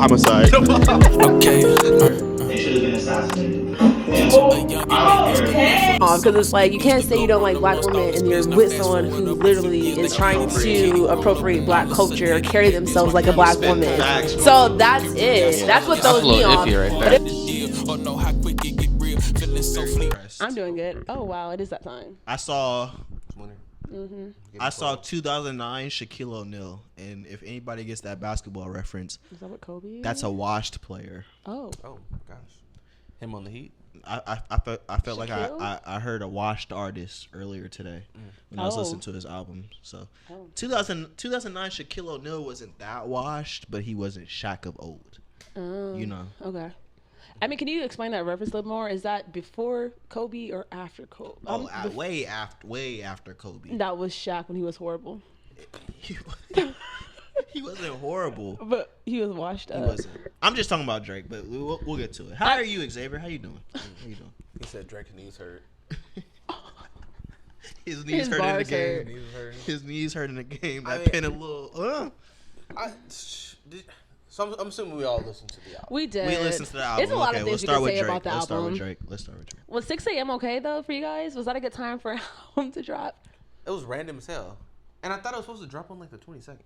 homicide. Okay. They should have been assassinated. Because it's like you can't say you don't like black women and you're with someone who literally is trying to appropriate black culture or carry themselves like a black woman. So that's it. That's what throws me off. I'm doing good. Oh wow, it is that time. I saw 2009 Shaquille O'Neal, and if anybody gets that basketball reference, Is that what Kobe? that's a washed player. Oh. Oh gosh, him on the Heat. I felt like I heard a washed artist earlier today when I was listening to his album. So 2009 Shaquille O'Neal wasn't that washed, but he wasn't Shaq of old. You know. Okay. I mean, can you explain that reference a little more? Is that before Kobe or after Kobe? Way after Kobe. That was Shaq when he was horrible. He wasn't horrible, but he was washed up. He wasn't. I'm just talking about Drake, but we'll get to it. How are you, Xavier? How you doing? He said Drake's knees hurt. His knees hurt in the game. His knees hurt in the game. That pin a little. So I'm assuming we all listened to the album. We did. We listened to the album. There's a lot of things you can say about the Let's album. Let's start with Drake. Was 6 a.m. okay though for you guys? Was that a good time for an album to drop? It was random as hell, and I thought it was supposed to drop on like the 22nd.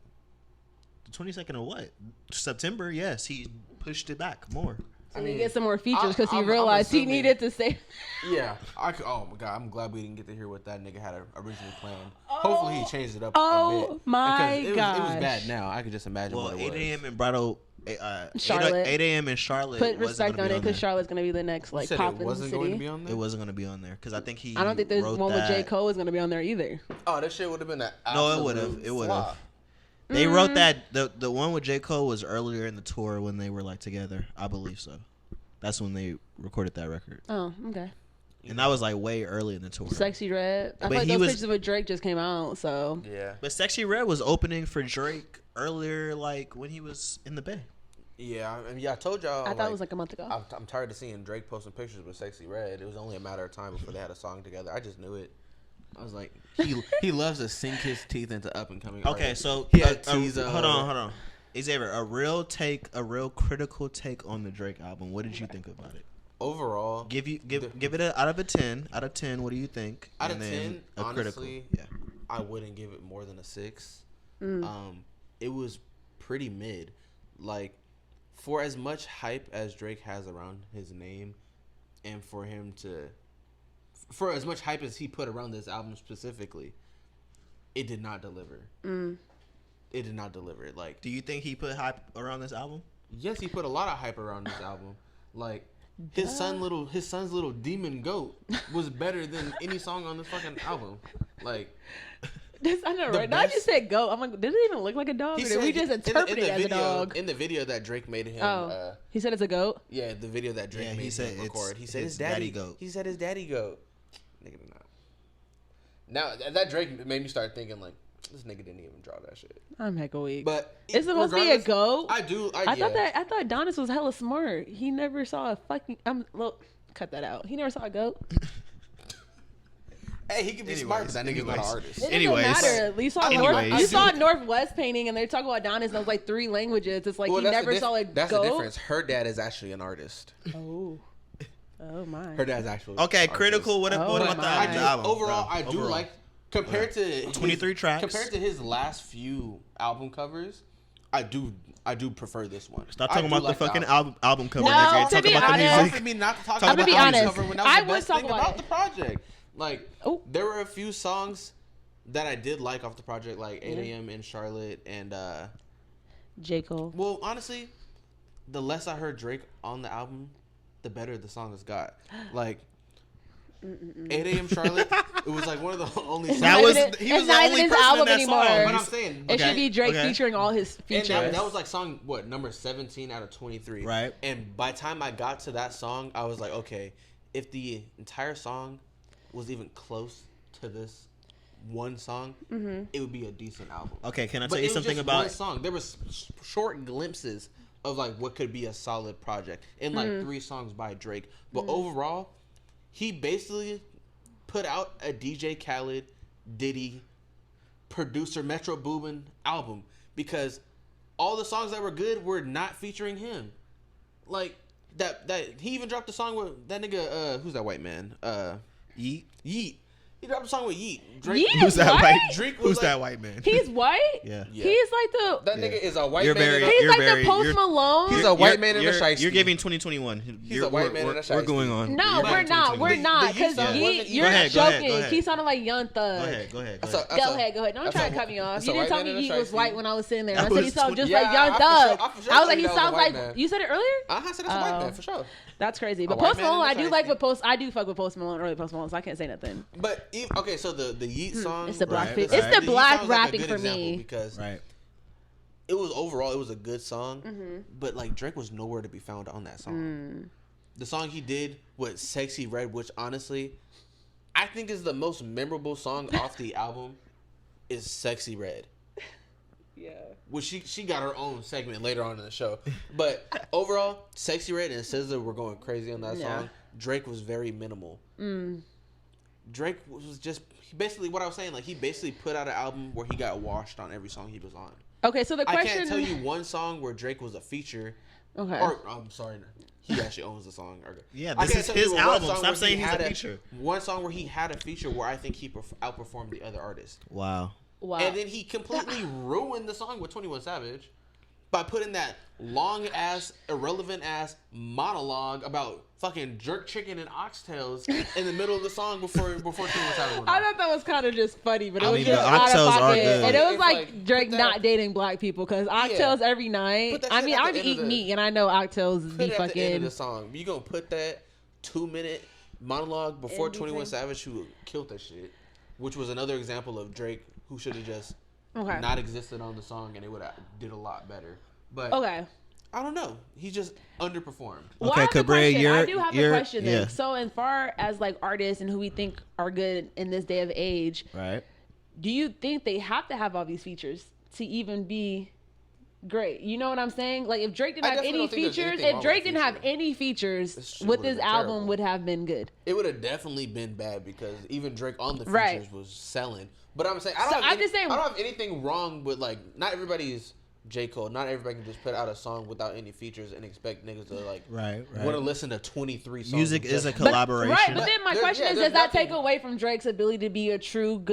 The 22nd of what? September? Yes, he pushed it back more. So he get some more features because he realized he needed to say. Yeah, oh my god, I'm glad we didn't get to hear what that nigga had originally planned. Hopefully he changed it up a bit. Oh my god, it was bad. Now I could just imagine what it was. 8 a.m. in Brado. Charlotte. 8 a.m. in Charlotte. Put respect on it because Charlotte's gonna be the next like pop in the city. Going to be on there? It wasn't gonna be on there because I think he. I don't think there's one with J. Cole is gonna be on there either. Oh, that shit would have been that. No, it would have. It would have. They wrote that the one with J. Cole was earlier in the tour when they were like together. I believe so. That's when they recorded that record. Oh, okay. And that was like way early in the tour. Sexy Red. I feel like those pictures with Drake just came out, so. Yeah. But Sexy Red was opening for Drake earlier, like when he was in the Bay. Yeah, I mean, I told y'all. I thought it was like a month ago. I'm tired of seeing Drake posting pictures with Sexy Red. It was only a matter of time before they had a song together. I just knew it. I was like, he loves to sink his teeth into up and coming. Okay, so hold on. Xavier, a real critical take on the Drake album. What did you think about it? Overall, give it out of a 10. Out of 10, what do you think? Out of 10, honestly, I wouldn't give it more than a 6. It was pretty mid. Like, for as much hype as Drake has around his name, and for as much hype as he put around this album specifically, it did not deliver. It did not deliver. Like, do you think he put hype around this album? Yes, he put a lot of hype around this album. Like, his son's little demon goat was better than any song on this fucking album. Like, I know, right? Now you said goat. I'm like, did it even look like a dog? Or did we just interpret it as a dog? In the video that Drake made him, he said it's a goat. Yeah, the video that Drake made him record. He said his daddy goat. He said his daddy goat. Nigga, no. Now that Drake made me start thinking like, this nigga didn't even draw that shit. I'm hecka weak. But is it supposed to be a goat? I thought Adonis was hella smart. He never saw a fucking. Cut that out. He never saw a goat. Hey, he can be smart, but that nigga's not an artist. It doesn't matter. You saw Northwest painting, and they're talking about Adonis knows like 3 languages. It's like he never saw a goat. That's the difference. Her dad is actually an artist. Oh my. Her dad's actually okay. Critical. What about the album? Overall, I do like compared to 23 tracks. Compared to his last few album covers, I do prefer this one. Stop talking about the fucking album cover. No, to be honest, for me not to talk I'm about gonna be the album honest. cover when that was I the would best talk thing about the project. Like, there were a few songs that I did like off the project, like 8 a.m. in Charlotte and J. Cole. Well, honestly, the less I heard Drake on the album, the better the song has got. Like 8 a.m. Charlotte, it was like one of the only songs. He was the only person in that song. But I'm saying it should be Drake featuring all his features. And that was like song number 17 out of 23. Right. And by the time I got to that song, I was like, okay, if the entire song was even close to this one song, it would be a decent album. Okay, can I tell you something about one song? There was short glimpses of like what could be a solid project in like 3 songs by Drake, but overall, he basically put out a DJ Khaled, Diddy, producer Metro Boomin album because all the songs that were good were not featuring him. Like that he even dropped a song with that nigga. Who's that white man? Yeet. He dropped a song with Yeet. Drake, who's that white? Drake who's like, that white man? He's white. Yeah. He's like that nigga is a white you're man. He's like the Post Malone. He's a white man in a shiesty. You're giving 2021. He's a white man in a shiesty. We're going on. No, we're not. We're not. Because you're joking. He sounded like Young Thug. Go ahead. Go ahead. Don't try to cut me off. You didn't tell me he was white when I was sitting there. I said he sounded just like Young Thug. I was like, he sounds like. You said it earlier? I said that's a white man for sure. That's crazy. But Post Malone, I do like what Post. I do fuck with Post Malone, early Post Malone, so I can't say nothing. But okay, so the Yeet song, it's the black. It's the black rapping for me because it was overall it was a good song, but like Drake was nowhere to be found on that song. The song he did with "Sexy Red," which honestly, I think is the most memorable song off the album, is "Sexy Red." Yeah. Well, she got her own segment later on in the show. But overall, Sexy Red and SZA were going crazy on that song. Drake was very minimal. Drake was just basically what I was saying. Like he basically put out an album where he got washed on every song he was on. Okay, so the question I can't tell you one song where Drake was a feature. Okay. Or I'm sorry, he actually owns the song. Yeah, this is his album. Stop saying he's a feature. One song where he had a feature where I think he outperformed the other artists. Wow. And then he completely ruined the song with 21 Savage by putting that long ass, irrelevant ass monologue about fucking jerk chicken and oxtails in the middle of the song before 21 Savage. I thought that was kind of just funny, but it was the just out of oxtails are pocket. good. And it was like Drake not dating black people because oxtails every night. I mean, I eat meat and I know oxtails be fucking. At the end of the song, you gonna put that 2-minute monologue before 21 Savage, who killed that shit, which was another example of Drake who should have just not existed on the song and it would have did a lot better. But I don't know. He just underperformed. Well, okay, KaBria, I do have a question then. So as far as like artists and who we think are good in this day of age, right? Do you think they have to have all these features to even be great? You know what I'm saying? Like if Drake didn't have any features, with this album would have been good. It would have definitely been bad because even Drake on the features was selling. But I'm saying I don't have anything wrong with like not everybody's J. Cole. Not everybody can just put out a song without any features and expect niggas to like want to listen to 23 songs. Music is a collaboration. But then my question is, does that take away from Drake's ability to be a true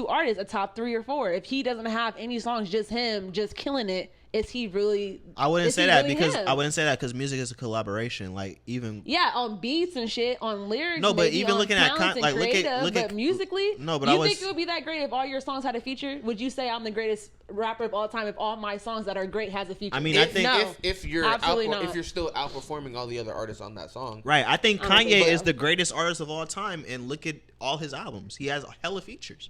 artist, a top 3 or 4? If he doesn't have any songs, just him, just killing it, is he really? I wouldn't say that because music is a collaboration. Like even on beats and shit, on lyrics. No, but even looking at look at musically. No, but you think it would be that great if all your songs had a feature? Would you say I'm the greatest rapper of all time if all my songs that are great has a feature? I mean, I think if you're still outperforming all the other artists on that song, right? I think Kanye is the greatest artist of all time, and look at all his albums. He has a hella features.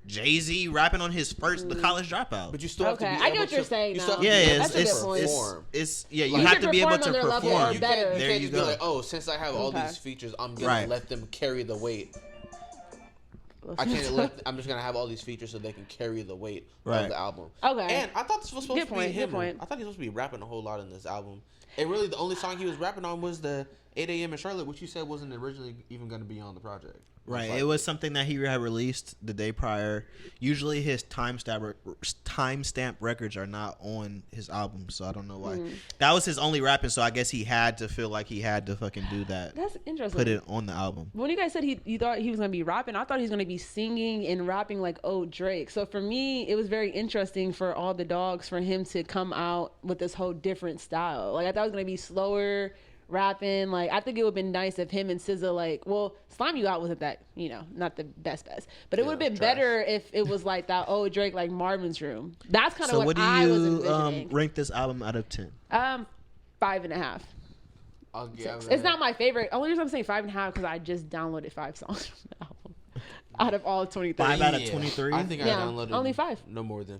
Jay-Z rapping on his first The College Dropout. But you still have to be I get what you're saying now. That's a good point. You have to be able to perform. You can't just be like, oh, since I have all these features, I'm gonna let them carry the weight. I'm just gonna have all these features so they can carry the weight of the album. Okay. And I thought this was supposed to be him. I thought he was supposed to be rapping a whole lot in this album. And really, the only song he was rapping on was the 8 a.m. in Charlotte, which you said wasn't originally even going to be on the project. Right. It was something that he had released the day prior. Usually his timestamp records are not on his album, so I don't know why. That was his only rapping, so I guess he had to feel like he had to fucking do that. That's interesting. Put it on the album. When you guys said you thought he was going to be rapping, I thought he was going to be singing and rapping like Drake. So for me, it was very interesting for all the dogs for him to come out with this whole different style. Like I thought it was going to be slower rapping. Like I think it would have been nice if him and SZA Slime You Out wasn't that, not the best, but it would have been better if it was like that Drake like Marvin's Room. That's kind of what I was envisioning. So what do you rank this album out of 10? 5.5. I'll give it's not my favorite. Only reason I'm saying 5.5 because I just downloaded 5 songs from the album. Out of all 23. 5 out of 23? I think I downloaded only 5. No more than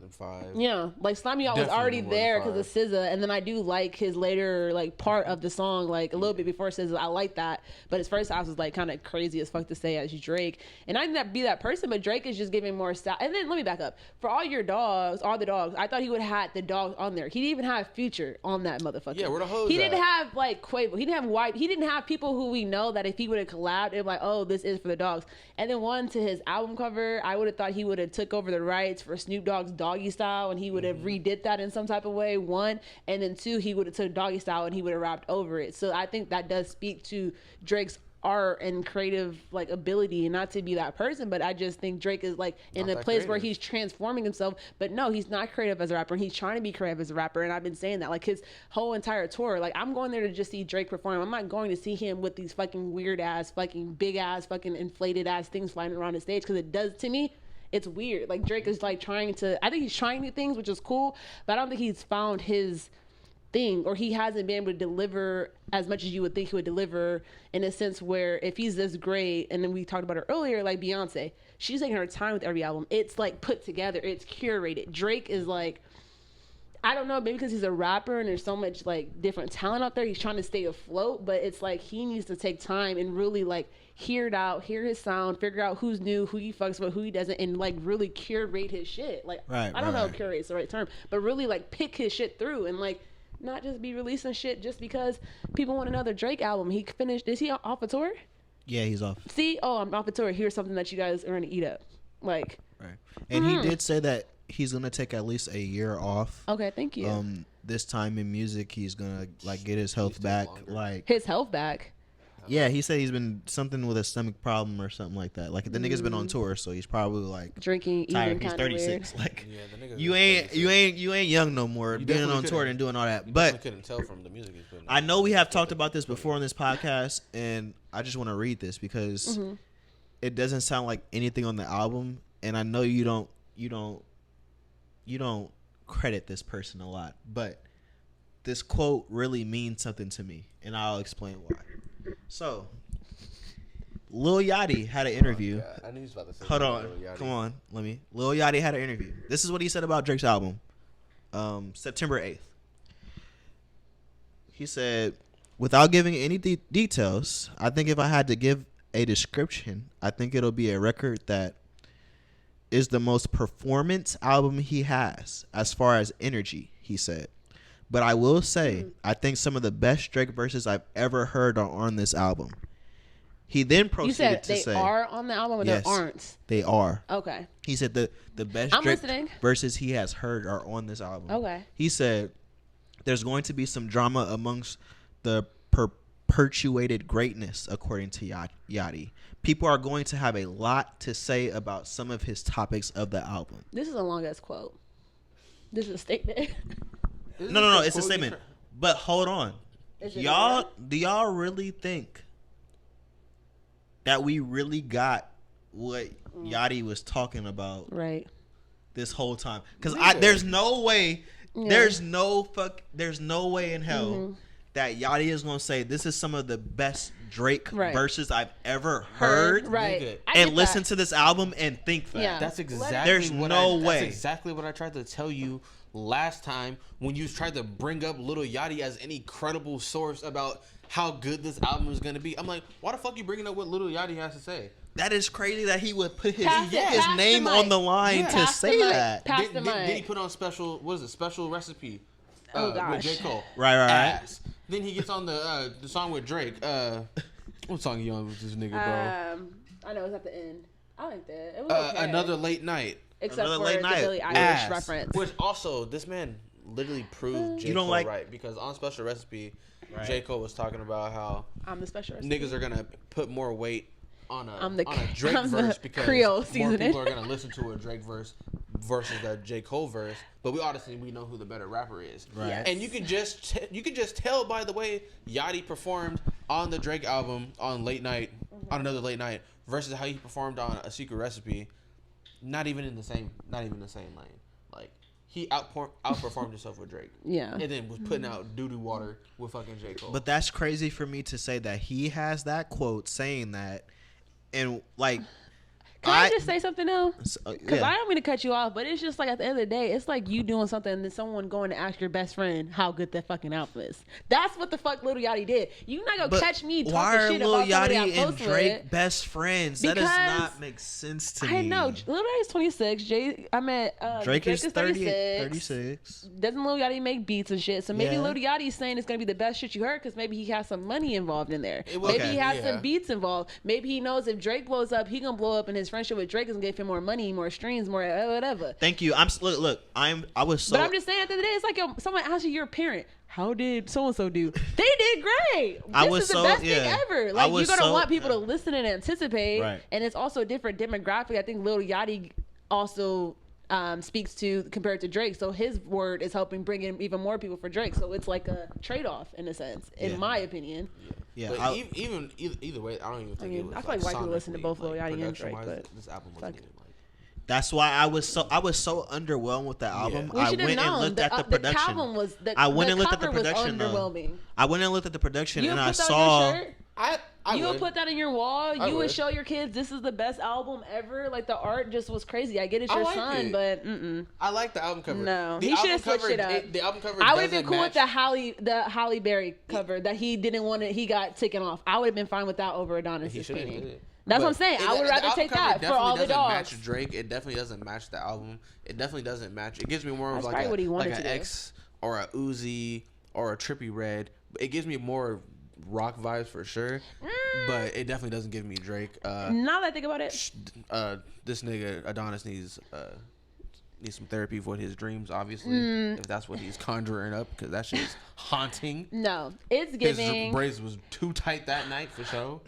5. Yeah, like Slime You Out was already there because of SZA, and then I do like his later part of the song, like a little bit before SZA. I like that, but his first half was like kind of crazy as fuck to say as Drake, and I didn't be that person, but Drake is just giving more style. And then let me back up for all the dogs. I thought he would have had the dogs on there. He didn't even have Future on that motherfucker. Yeah, where the hoes He didn't have like Quavo. He didn't have White. He didn't have people who we know that if he would have collabed, it'd be like, oh, this is for the dogs. And then one, to his album cover, I would have thought he would have took over the rights for Snoop Dogg's Doggy Style, and he would have redid that in some type of way, one. And then two, he would have took Doggy Style and he would have rapped over it. So I think that does speak to Drake's art and creative like ability, and not to be that person, but I just think Drake is like in a place where he's transforming himself. But no, he's not creative as a rapper, and he's trying to be creative as a rapper. And I've been saying that like his whole entire tour, like I'm going there to just see Drake perform. I'm not going to see him with these fucking weird ass fucking big ass fucking inflated ass things flying around the stage, because it does, to me, it's weird. Like Drake is like trying to, I think he's trying new things, which is cool, but I don't think he's found his thing, or he hasn't been able to deliver as much as you would think he would deliver, in a sense where if he's this great, and then we talked about it earlier, like Beyonce, she's taking her time with every album. It's like put together, it's curated. Drake is like, I don't know, maybe because he's a rapper and there's so much like different talent out there, he's trying to stay afloat, but it's like he needs to take time and really like hear it out, hear his sound, figure out who's new, who he fucks with, who he doesn't, and like really curate his shit. Like I don't know if curate's the right term, but really like pick his shit through, and like not just be releasing shit just because people want another Drake album. He finished, is he off a tour? Yeah, he's off. See, I'm off a tour. Here's something that you guys are going to eat up. Like, right. And he did say that he's going to take at least a year off. Okay, thank you. This time in music, he's going to like get his health back. Like his health back? Yeah, he said he's been something with a stomach problem or something like that. Like the nigga's been on tour, so he's probably like drinking, tired. He's 36. Weird. Like you ain't young no more. You being on tour and doing all that. But couldn't tell from the music he's putting I know we have talked about this before on this podcast, and I just want to read this because it doesn't sound like anything on the album, and I know you don't credit this person a lot, but this quote really means something to me, and I'll explain why. So, Lil Yachty had an interview. Oh, I knew he was about to say Hold on. Come on. Lil Yachty had an interview. This is what he said about Drake's album. September 8th. He said, without giving any details, I think if I had to give a description, I think it'll be a record that is the most performance album he has as far as energy, he said. But I will say, I think some of the best Drake verses I've ever heard are on this album. He then proceeded to say... You said they are on the album, or yes, they aren't? They are. Okay. He said the best Drake verses he has heard are on this album. Okay. He said, there's going to be some drama amongst the perpetuated greatness, according to Yachty. People are going to have a lot to say about some of his topics of the album. This is a long-ass quote. This is a statement. No, it's a statement. But hold on. Do y'all really think that we really got what Yachty was talking about this whole time? Because there's no way, there's no way in hell that Yachty is gonna say this is some of the best Drake verses I've ever heard, and listen to this album and think that. Yeah. That's exactly there's no way. That's exactly what I tried to tell you last time when you tried to bring up Lil Yachty as any credible source about how good this album is going to be. I'm like, why the fuck you bringing up what Lil Yachty has to say? That is crazy that he would put his name on the line to say that. Did he put on special recipe? Oh gosh. With J. Cole. Right. Ass. Then he gets on the song with Drake. What song you on with this nigga, bro? I know it's at the end. I like that. It was okay. Another Late Night. Except for the Billie Eilish reference. Which also, this man literally proved J. Cole right. Because on Special Recipe, J. Cole was talking about how I'm the special recipe. Niggas are going to put more weight on a Drake I'm verse the because Creole more people are going to listen to a Drake verse versus a J. Cole verse. But we know who the better rapper is. Right. Yes. And you can just tell by the way Yachty performed on the Drake album on Late Night, on Another Late Night, versus how he performed on A Secret Recipe. Not even in the same lane. Like he outperformed himself with Drake. Yeah. And then was putting out doo-doo water with fucking J. Cole. But that's crazy for me to say that he has that quote saying that, and like I just say something though? Because Yeah. I don't mean to cut you off, but it's just like at the end of the day, it's like you doing something and then someone going to ask your best friend how good that fucking album is. That's what the fuck Lil Yachty did. You not gonna catch me talking shit about somebody I'm close and Drake with. best friends? That does not make sense to me. I know. Lil Yachty's 26. Drake is 36. Doesn't Lil Yachty make beats and shit? So maybe Lil Yachty's saying it's gonna be the best shit you heard because maybe he has some money involved in there. Maybe he has some beats involved. Maybe he knows if Drake blows up, he gonna blow up, and his friendship with Drake is gonna give him more money, more streams, more whatever. Thank you. But I'm just saying at the end of the day, it's like someone asks you, your parent, how did so and so do? They did great. This is the best thing ever. Like you're gonna want people to listen and anticipate, and it's also a different demographic. I think Lil Yachty also speaks to compared to Drake, so his word is helping bring in even more people for Drake. So it's like a trade-off in a sense, in my opinion. Yeah, but either way, I don't even think it was. I feel like white people listen to both Lil Yachty and Drake, but this album wasn't good. That's why I was so underwhelmed with the album. I went and looked at the production. I went and looked at the production though. I went and looked at the production and I saw. You would put that in your wall. You would show your kids this is the best album ever. Like the art just was crazy. I get it's your son, but I like the album cover. No, he should have switched it up. The album cover. I would have been cool with the Halle Berry cover that he didn't want it. He got taken off. I would have been fine with that over Adonis's painting. That's what I'm saying. I would rather take that for all the dogs. Match Drake. It definitely doesn't match the album. It definitely doesn't match. It gives me more of like an X or a Uzi or a Trippie Redd. It gives me more rock vibes for sure, but it definitely doesn't give me Drake. Now that I think about it, this nigga Adonis needs some therapy for his dreams, obviously, if that's what he's conjuring up, because that shit is haunting. No, it's giving. His braids was too tight that night for sure.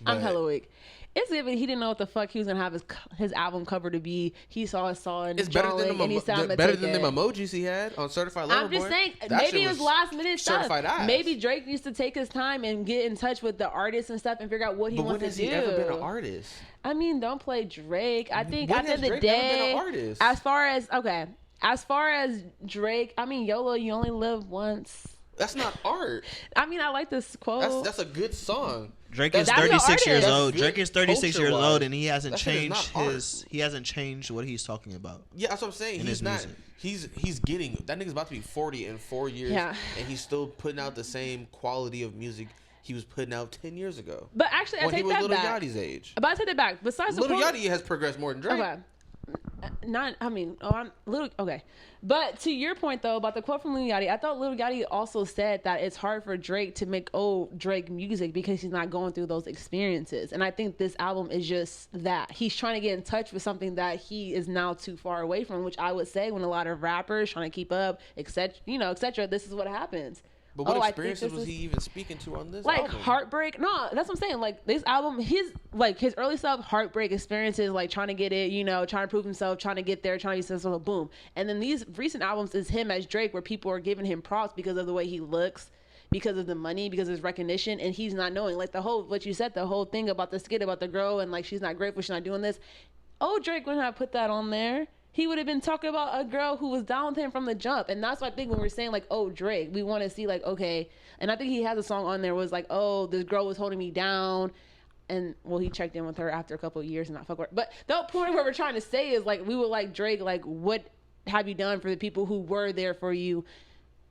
I'm hella weak. It's giving. He didn't know what the fuck he was gonna have his album cover to be. He saw a song. It's better than them emojis he had on Certified Lover Boy. I'm just saying, maybe it was last minute stuff. Maybe Drake needs to take his time and get in touch with the artists and stuff and figure out what he wants to do. But when has he ever been an artist? I mean, don't play Drake. I think when at the end of the day, as far as Drake, I mean, YOLO, you only live once. That's not art. I mean, I like this quote. That's a good song. Drake is 36 years old. Drake is 36 years old, and he hasn't changed He hasn't changed what he's talking about. Yeah, that's what I'm saying. He's not. Music. He's getting that nigga's about to be 40 in 4 years, and he's still putting out the same quality of music he was putting out 10 years ago. But actually, I take that back. When he was Lil Yachty's age. But I take that back. Besides Lil Yachty has progressed more than Drake. Okay. I'm little okay. But to your point though about the quote from Lil Yachty, I thought Lil Yachty also said that it's hard for Drake to make old Drake music because he's not going through those experiences. And I think this album is just that. He's trying to get in touch with something that he is now too far away from, which I would say when a lot of rappers trying to keep up, etc., etc., this is what happens. But what experiences was he even speaking to on this album? Heartbreak? No, that's what I'm saying. Like this album, his early stuff, heartbreak experiences, like trying to get it, trying to prove himself, trying to get there, trying to be successful, boom. And then these recent albums is him as Drake, where people are giving him props because of the way he looks, because of the money, because of his recognition, and he's not knowing. Like what you said, the whole thing about the skit about the girl and like she's not grateful, she's not doing this. Oh, Drake wouldn't have put that on there. He would have been talking about a girl who was down with him from the jump. And that's what I think when we're saying, like, oh, Drake, we want to see, like, okay. And I think he has a song on there was like, oh, this girl was holding me down. And, well, he checked in with her after a couple of years and not fuck with her. But the point where we're trying to say is, like, we would like Drake, like, what have you done for the people who were there for you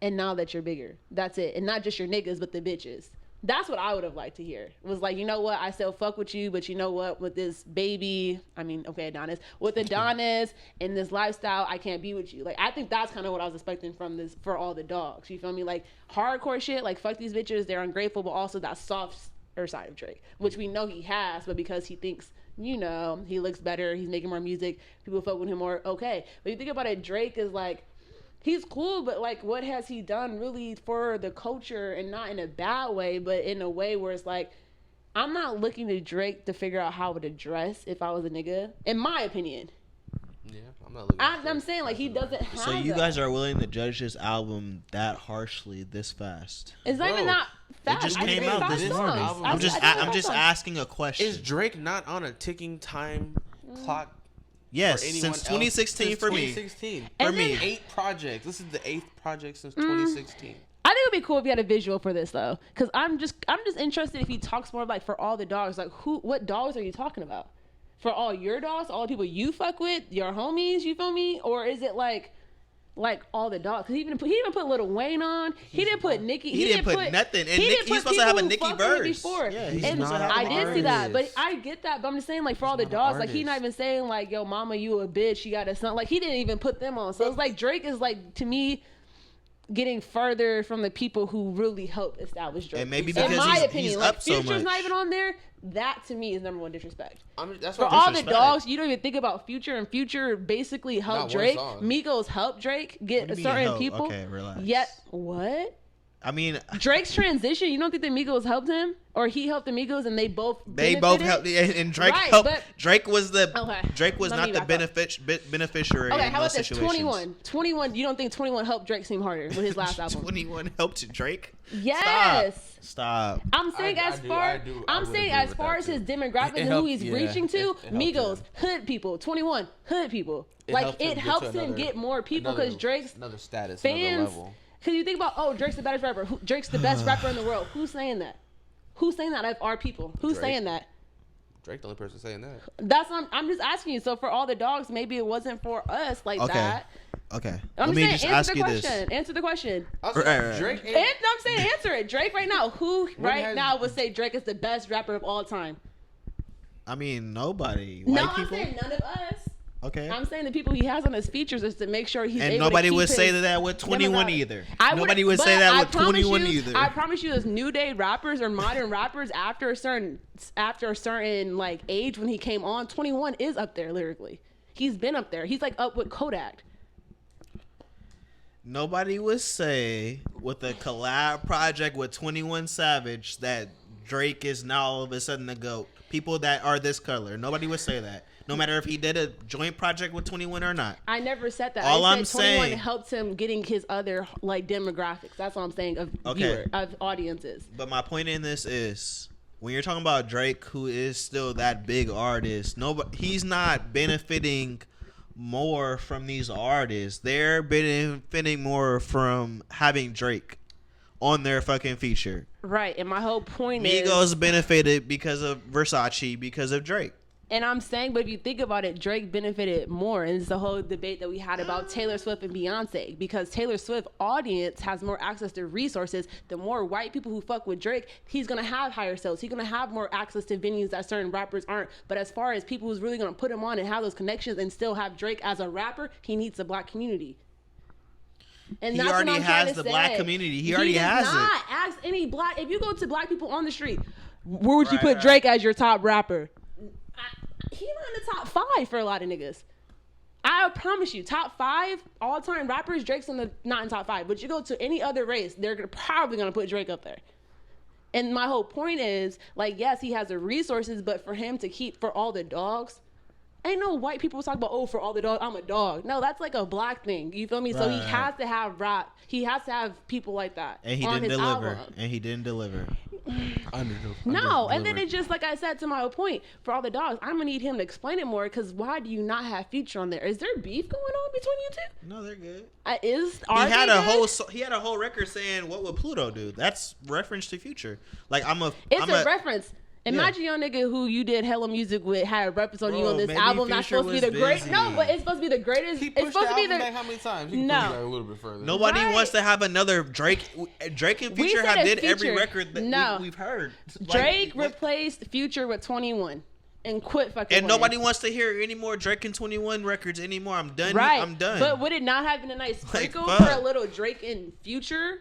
and now that you're bigger? That's it. And not just your niggas, but the bitches. That's what I would have liked to hear. It was like, you know what? I still fuck with you, but you know what? With this baby, Adonis. With Adonis and this lifestyle, I can't be with you. Like, I think that's kind of what I was expecting from this for all the dogs. You feel me? Like, hardcore shit, like, fuck these bitches, they're ungrateful, but also that softer side of Drake, which we know he has, but because he thinks, he looks better, he's making more music, people fuck with him more, okay. But you think about it, Drake is like, he's cool, but like, what has he done really for the culture? And not in a bad way, but in a way where it's like, I'm not looking to Drake to figure out how to dress if I was a nigga, in my opinion. Yeah, I'm not looking. I'm saying like he doesn't have. So you guys are willing to judge this album that harshly this fast? It's not even that fast. It just came out this morning. I'm just asking a question. Is Drake not on a ticking time clock? Yes, since 2016 for me. 2016. For me. 8 projects. This is the 8th project since 2016. I think it would be cool if you had a visual for this though, because I'm just interested if he talks more like for all the dogs. Like what dogs are you talking about? for all your dogs, all the people you fuck with, your homies, you feel me? Or is it like all the dogs? Cause he even put Lil Wayne on. He didn't put Nicki. He didn't put nothing. And he's supposed to have a Nicki verse. Yeah, and I did see that, but I get that. But I'm just saying, like, for all the dogs, like, he not even saying like, "Yo, mama, you a bitch. You got a son." Like, he didn't even put them on. So it's like Drake is like, to me, getting further from the people who really helped establish Drake. And maybe because in my opinion, he's like, up so much. Future's not even on there. That to me is number one disrespect. That's for all the dogs, you don't even think about Future, and Future basically helped Drake. Migos helped Drake get certain people. Okay, relax. Yet what? I mean, Drake's transition. You don't think the Migos helped him, or he helped the Migos, and they both helped, and Drake helped. Drake was not the beneficiary. Okay, how about this? 21. You don't think 21 helped Drake seem harder with his last album? 21 helped Drake. Yes. Stop. I'm saying as far as his demographic and who he's reaching to, Migos, hood people, 21, hood people. It helps him get more people because Drake's another status, fans. Another level. Because you think about, Drake's the baddest rapper. Drake's the best rapper in the world. Who's saying that? Who's saying that of our people? Who's saying that? Drake the only person saying that. That's I'm just asking you. So for all the dogs, maybe it wasn't for us like that. Okay. Let me just ask you this. Answer the question. Drake. I'm saying answer it. Drake right now. Who now would say Drake is the best rapper of all time? I mean, nobody. I'm saying none of us. Okay. I'm saying the people he has on his features is to make sure he's able nobody to keep would say that with 21 either. Nobody would say that with 21 either. I promise you, those new day rappers or modern rappers after a certain like age when he came on, 21 is up there lyrically. He's been up there. He's like up with Kodak. Nobody would say with a collab project with 21 Savage that Drake is now all of a sudden the GOAT. People that are this color. Nobody would say that. No matter if he did a joint project with 21 or not. I never said that. I'm 21 helped him getting his other like demographics. That's what I'm saying of audiences. But my point in this is when you're talking about Drake, who is still that big artist, he's not benefiting more from these artists. They're benefiting more from having Drake on their fucking feature. Right, and my whole point is Migos benefited because of Versace, because of Drake. And I'm saying, but if you think about it, Drake benefited more. And it's the whole debate that we had about Taylor Swift and Beyonce. Because Taylor Swift audience has more access to resources. The more white people who fuck with Drake, he's going to have higher sales. He's going to have more access to venues that certain rappers aren't. But as far as people who's really going to put him on and have those connections and still have Drake as a rapper, he needs the black community. And he already has the black community. He already has it. Ask any black. If you go to black people on the street, where would you put Drake as your top rapper? He's not in the top 5 for a lot of niggas. I promise you, top 5 all-time rappers, Drake's not in top 5. But you go to any other race, they're probably gonna put Drake up there. And my whole point is, like, yes, he has the resources, but for him to keep for all the dogs, ain't no white people talk about, for all the dogs, I'm a dog. No, that's like a black thing. You feel me? So he has to have rap. He has to have people like that. And he didn't deliver. And he didn't deliver. No, and then it's just like I said to my point, for all the dogs, I'm gonna need him to explain it more. Because why do you not have Future on there? Is there beef going on between you two? No, they're good. He had a whole record saying, "What would Pluto do?" That's reference to Future. Like It's a reference. Imagine your nigga who you did hella music with had a reference on you on this album. Not supposed to be the greatest. No, but it's supposed to be the greatest. It's supposed to be the. How many times? No, a little bit further. Nobody wants to have another Drake. Drake and Future have did every record that we've heard. Drake replaced Future with 21 and quit fucking. And nobody wants to hear any more Drake and 21 records anymore. I'm done. Right. I'm done. But would it not have been a nice sprinkle for a little Drake and Future?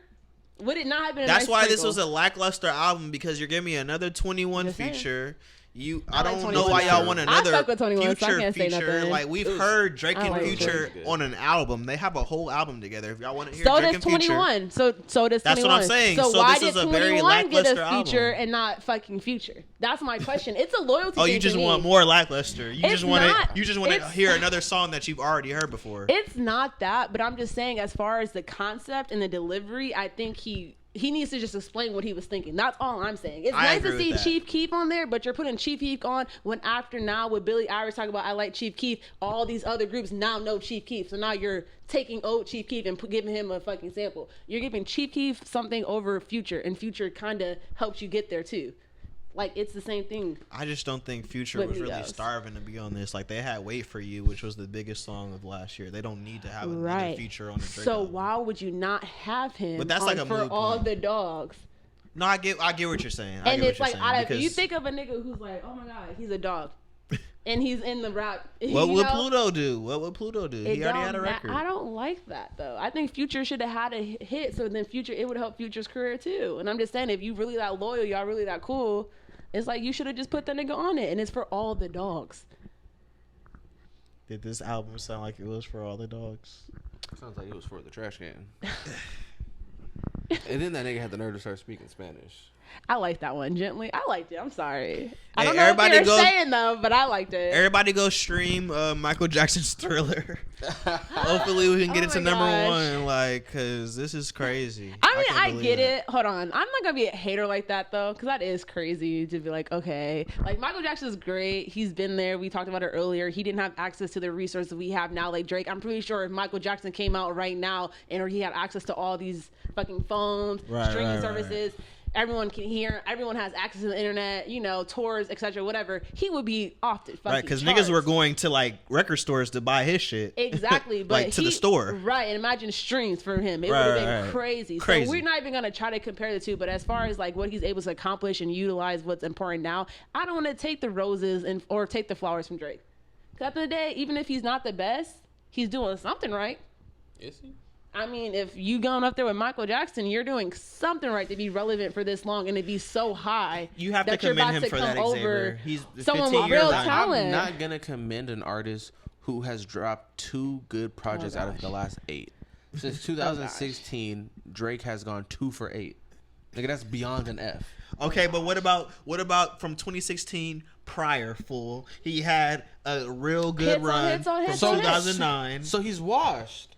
Would it not have been? That's why this was a lackluster album, because you're giving me another 21 feature. I don't know why y'all want another Future feature. Like, we've heard Drake and Future on an album. They have a whole album together. If y'all want to hear Drake and Future, 21. So does 21. That's what I'm saying. So why this did is a 21 get a feature and not fucking Future? That's my question. It's a loyalty thing. You just want more lackluster. You just want to hear another song that you've already heard before. It's not that, but I'm just saying, as far as the concept and the delivery, I think he needs to just explain what he was thinking. That's all I'm saying. It's nice to see Chief Keef on there, but you're putting Chief Keef on when after now with Billie Eilish talking about I like Chief Keef, all these other groups now know Chief Keef. So now you're taking old Chief Keef and giving him a fucking sample. You're giving Chief Keef something over Future, and Future kind of helps you get there too. Like, it's the same thing. I just don't think Future was really starving to be on this. Like, they had Wait For You, which was the biggest song of last year. They don't need to have another feature on the Drake album. Why would you not have him but that's like a for all the dogs? No, I get what you're saying. And it's like, you think of a nigga who's like, oh my God, he's a dog. And he's in the rap. What would Pluto do? What would Pluto do? He already had a record. I don't like that, though. I think Future should have had a hit, so then it would help Future's career, too. And I'm just saying, if you really that loyal, y'all really that cool, it's like you should have just put that nigga on it, and it's for all the dogs. Did this album sound like it was for all the dogs? Sounds like it was for the trash can. And then that nigga had the nerve to start speaking Spanish. I liked that one, Gently. I liked it. I'm sorry. I don't know what you're saying, though, but I liked it. Everybody go stream Michael Jackson's Thriller. Hopefully we can get it to number one, like, because this is crazy. I mean, I get it. Hold on. I'm not going to be a hater like that, though, because that is crazy to be like, okay. Like, Michael Jackson's great. He's been there. We talked about it earlier. He didn't have access to the resources we have now, like Drake. I'm pretty sure if Michael Jackson came out right now and or he had access to all these fucking phones, streaming services, everyone can hear, everyone has access to the internet, tours, etc., whatever, he would be off the fucking because charts. Niggas were going to like record stores to buy his shit. Exactly. But like to the store. Right. And imagine streams for him. It would have been crazy. So we're not even going to try to compare the two, but as far as like what he's able to accomplish and utilize what's important now, I don't want to take the roses or take the flowers from Drake. Because at the end of the day, even if he's not the best, he's doing something right. Is he? I mean, if you going up there with Michael Jackson, you're doing something right to be relevant for this long and to be so high. You have to commend him for that, Xavier. He's someone with real talent. I'm not going to commend an artist who has dropped 2 good projects out of the last 8. Since 2016, Drake has gone 2 for 8. Nigga, that's beyond an F. Okay, but what about from 2016 prior, fool? He had a real good run from 2009. So he's washed.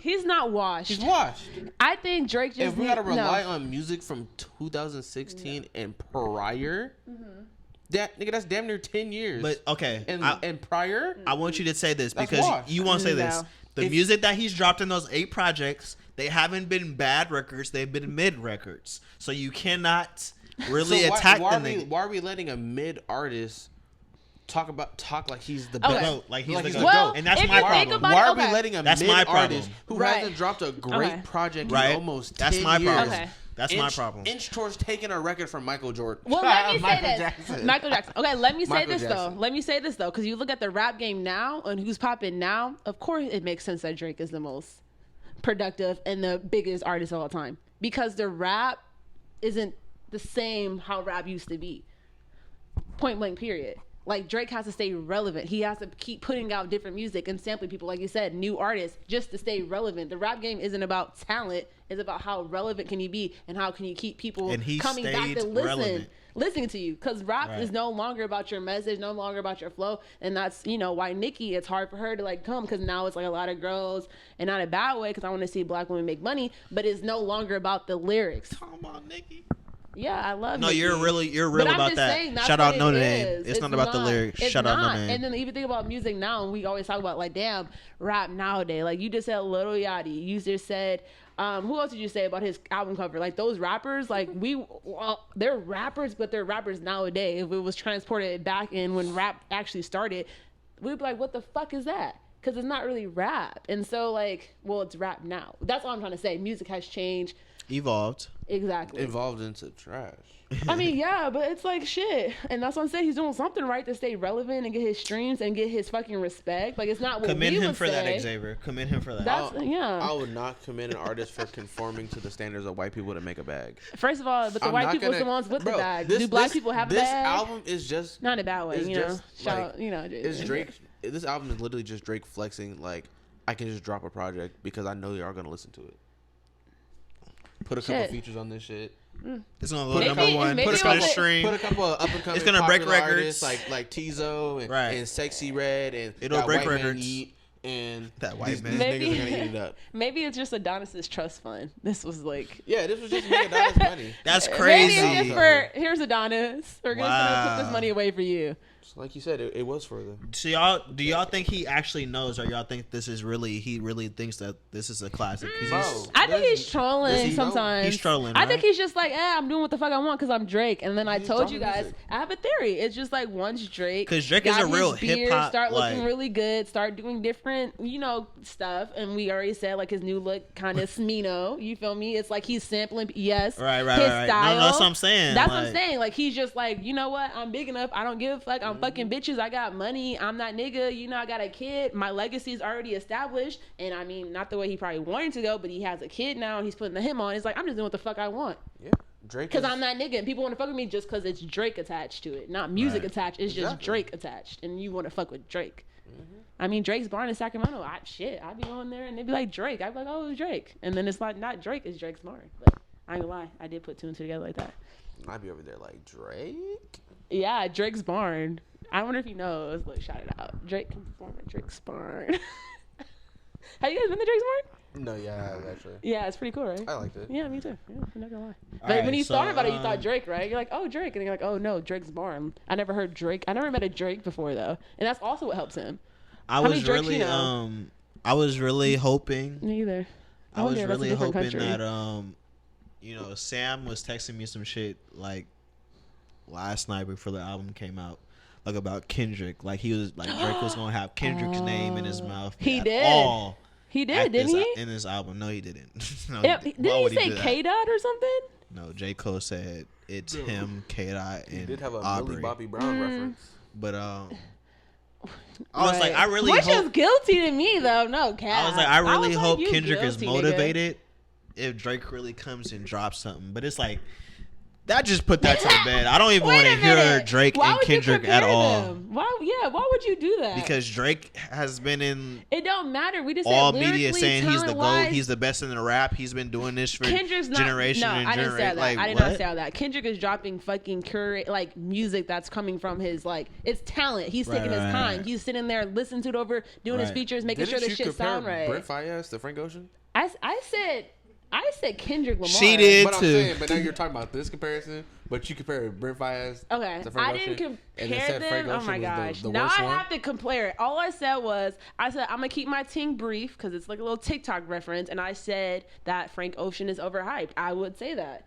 He's not washed. He's washed. I think Drake just. If we gotta rely on music from 2016 and prior, that's damn near 10 years. But okay, and prior, I want you to say this because you want to say this. The music that he's dropped in those 8 projects, they haven't been bad records. They've been mid records. So you cannot really attack the nigga. Why are we letting a mid artist talk like he's the best? No, like he's the GOAT. And that's my problem. Why are we letting a mid artist who hasn't dropped a great project in almost 10 years? That's my problem. Okay. That's my problem. Inch towards taking a record from Michael Jordan. Well, let me say this. Michael Jackson. Okay, let me say this though. Because you look at the rap game now and who's popping now, of course it makes sense that Drake is the most productive and the biggest artist of all time. Because the rap isn't the same how rap used to be. Point blank, period. Like, Drake has to stay relevant. He has to keep putting out different music and sampling people, like you said, new artists, just to stay relevant. The rap game isn't about talent. It's about how relevant can you be and how can you keep people coming back to listening to you. Because rap is no longer about your message, no longer about your flow. And that's, why Nicki, it's hard for her to, come, because now it's, a lot of girls, and not in a bad way, because I want to see black women make money, but it's no longer about the lyrics. Talking about Nicki. Yeah, I love. No, Nicki. you're real about that. Shout out No Name. It's not about the lyrics. Shout out No Name. And then even think about music now, and we always talk about damn rap nowadays. Like you just said, Lil Yachty. You just said, who else did you say about his album cover? Like those rappers, they're rappers, but they're rappers nowadays. If it was transported back in when rap actually started, we'd be like, what the fuck is that? Because it's not really rap. And so it's rap now. That's all I'm trying to say. Music has changed. Evolved. Exactly. Evolved into trash. I mean, yeah, but it's shit. And that's what I'm saying. He's doing something right to stay relevant and get his streams and get his fucking respect. It's not what commend we him would for say. that, Xavier. Commend him for that. I would not commend an artist for conforming to the standards of white people to make a bag. First of all, but the white people are the ones with the bag. Do black people have a bag? This album is just not in a bad way, It's Drake. This album is literally just Drake flexing. I can just drop a project because I know y'all gonna listen to it. Put a couple features on this shit. It's gonna go number one. Put a couple stream. Put a couple of up and coming. It's gonna break records like Tizo and Sexy Red and it'll break records. And that white man. These niggas are gonna eat it up. Maybe it's just Adonis's trust fund. This was this was just Adonis money. That's crazy. Here's Adonis. We're gonna put this money away for you. Like you said, it was for them. So do y'all think he actually knows, or y'all think this is he really thinks that this is a classic? I think he's trolling sometimes. He's trolling. I think he's just like, I'm doing what the fuck I want because I'm Drake. And then I told you guys, I have a theory. It's just like once Drake, because Drake is a real hip hop, start looking really good, start doing different, stuff. And we already said like his new look kind of Smino. You feel me? It's like he's sampling. Yes, right. His style. No, that's what I'm saying. That's what I'm saying. Like he's just like, you know what? I'm big enough. I don't give a fuck. I'm fucking bitches. I got money. I'm that nigga. I got a kid. My legacy is already established. And I mean, not the way he probably wanted to go, but he has a kid now and he's putting the him on. It's like, I'm just doing what the fuck I want. Yeah. Drake. Because I'm that nigga and people want to fuck with me just because it's Drake attached to it. Not music attached. It's just Drake attached. And you want to fuck with Drake. I mean, Drake's born in Sacramento. I'd be going there and they'd be like, Drake. I'd be like, oh, it's Drake. And then it's like, not Drake, it's Drake's born. But I ain't gonna lie. I did put two and two together like that. I'd be over there like, Drake? Yeah, Drake's barn. I wonder if he knows. Look, shout it out. Drake can perform at Drake's barn. Have you guys been to Drake's barn? No, yeah, actually. Yeah, it's pretty cool, right? I liked it. Yeah, me too. Yeah, I'm not gonna lie. But when you thought about it, you thought Drake, right? You're like, oh, Drake. And you're like, oh, no, Drake's barn. I never heard Drake. I never met a Drake before, though. And that's also what helps him. I was really hoping. Me either. I was really hoping that, Sam was texting me some shit, like, last night before the album came out, like about Kendrick. Like he was like Drake was gonna have Kendrick's name in his mouth. He did. He did, didn't he? In his album, no, he didn't. No, didn't he say K Dot or something? No, J. Cole said it's him, K Dot, and he did have a Aubrey. Millie Bobby Brown reference. But I was like, I really which hope. is guilty to me though. No, Cat. I was like, I really hope Kendrick guilty, is motivated if Drake really comes and drops something. But it's like. That just put that to the bed. I don't even want to hear Drake and Kendrick at all. Why would you do that? Because Drake has been in it don't matter. We just all said media saying he's the GOAT. He's the best in the rap. He's been doing this for generation and generation. Like, I did not say all that. Kendrick is dropping fucking music that's coming from his it's talent. He's taking his time. He's sitting there listening to it over, doing his features, making sure the shit sound right. Brent Faiyaz to Frank Ocean? I said Kendrick Lamar. She did but too. I'm saying, but now you're talking about this comparison. But you compare Brent Faiyaz to Frank Ocean. I didn't compare them. Oh my gosh. Now I have to compare it. All I said was, I'm going to keep my ting brief because it's like a little TikTok reference. And I said that Frank Ocean is overhyped. I would say that.